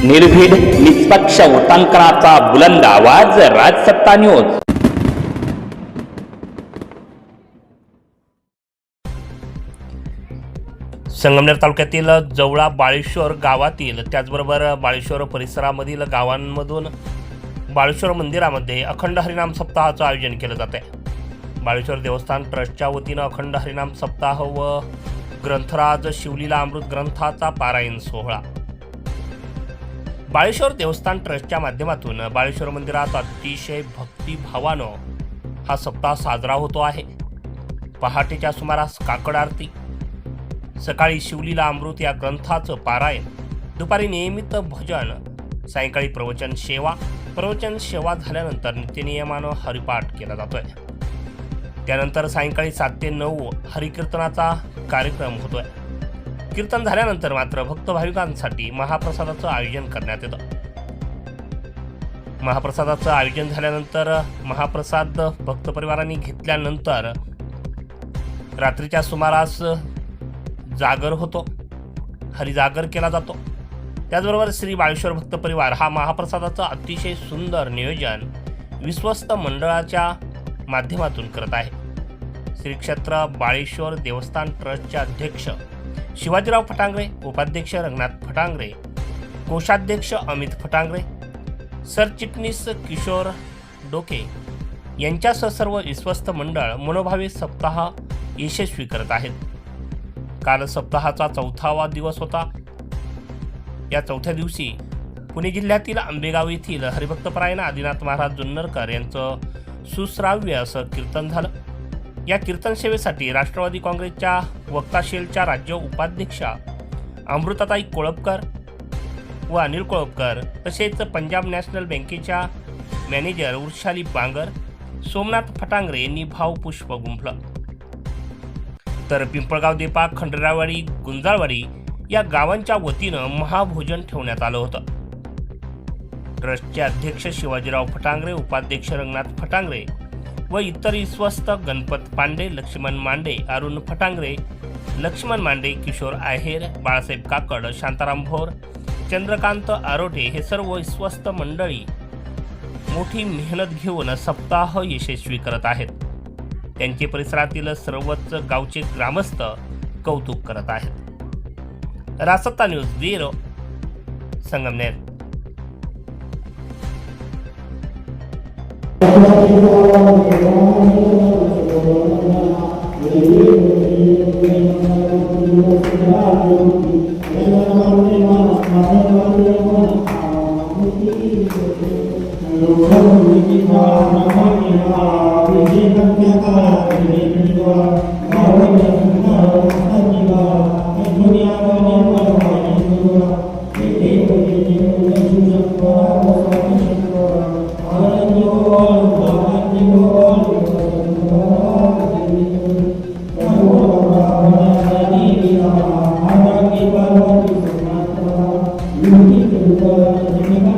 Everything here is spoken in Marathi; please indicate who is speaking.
Speaker 1: निर्भीड निष्पक्ष वृत्तांकनाचा बुलंद आवाज, राजसत्ता न्यूज।
Speaker 2: संगमनेर तालुक्यातील जवळा बाळेश्वर गावातील त्याचबरोबर बाळेश्वर परिसरामधील गावांमधून बाळेश्वर मंदिरामध्ये अखंड हरिनाम सप्ताहाचं आयोजन केलं जात आहे। बाळेश्वर देवस्थान ट्रस्टच्या वतीनं अखंड हरिनाम सप्ताह व ग्रंथराज शिवलीला अमृत ग्रंथाचा पारायण सोहळा बाळेश्वर देवस्थान ट्रस्टच्या माध्यमातून बाळेश्वर मंदिरात अतिशय भक्तिभावानं हा सप्ताह साजरा होतो आहे। पहाटेच्या सुमारास काकड आरती, सकाळी शिवलीला अमृत या ग्रंथाचं पारायण, दुपारी नियमित भजन, सायंकाळी प्रवचन सेवा झाल्यानंतर नित्यनियमानं हरिपाठ केला जातोय। त्यानंतर सायंकाळी 7 ते 9 हरिकीर्तनाचा कार्यक्रम होतोय। कीर्तन झाल्यानंतर मात्र भक्त भाविकांसाठी महाप्रसादाचं आयोजन करण्यात येतं। महाप्रसादाचं आयोजन झाल्यानंतर महाप्रसाद भक्त परिवारांनी घेतल्यानंतर रात्रीच्या सुमारास जागर होतो, हरिजागर केला जातो। त्याचबरोबर श्री बाळेश्वर भक्त परिवार हा महाप्रसादाचं अतिशय सुंदर नियोजन विश्वस्त मंडळाच्या माध्यमातून करत आहे। श्री क्षेत्र बाळेश्वर देवस्थान ट्रस्टचे अध्यक्ष शिवाजीराव फटांगरे, उपाध्यक्ष रंगनाथ फटांगरे, कोषाध्यक्ष अमित फटांगरे, सरचिटणीस किशोर डोके यांच्यासह सर्व विश्वस्त मंडळ मनोभावे सप्ताह यशस्वी करत आहेत। काल सप्ताहाचा 4था दिवस होता। या 4थ्या दिवशी पुणे जिल्ह्यातील आंबेगाव येथील हरिभक्तपरायण आदिनाथ महाराज जुन्नरकर यांचं सुश्राव्य असं कीर्तन झालं। या कीर्तन सेवेसाठी राष्ट्रवादी काँग्रेसच्या वक्ताशीलच्या राज्य उपाध्यक्षा अमृताताई कोळपकर व अनिल कोळपकर, तसेच पंजाब नॅशनल बँकेच्या मॅनेजर उर्शाली बांगर, सोमनाथ फटांगरे यांनी भावपुष्प गुंफलं। तर पिंपळगाव देपा, खंडरावाडी, गुंजाळवाडी या गावांच्या वतीनं महाभोजन ठेवण्यात आलं होतं। ट्रस्टचे अध्यक्ष शिवाजीराव फटांगरे, उपाध्यक्ष रंगनाथ फटांगरे व इतर विश्वस्त गणपत पांडे, लक्ष्मण मांडे, अरुण फटांगरे, लक्ष्मण मांडे, किशोर आहेर, बाळासाहेब काकड, शांताराम भोर, चंद्रकांत आरोटे हे सर्व विश्वस्त मंडळी मोठी मेहनत घेऊन सप्ताह यशस्वी करत आहेत। त्यांचे परिसरातील सर्वच गावचे ग्रामस्थ कौतुक करत आहेत। Rajsatta news bureau, Sangamner.
Speaker 3: Thank you.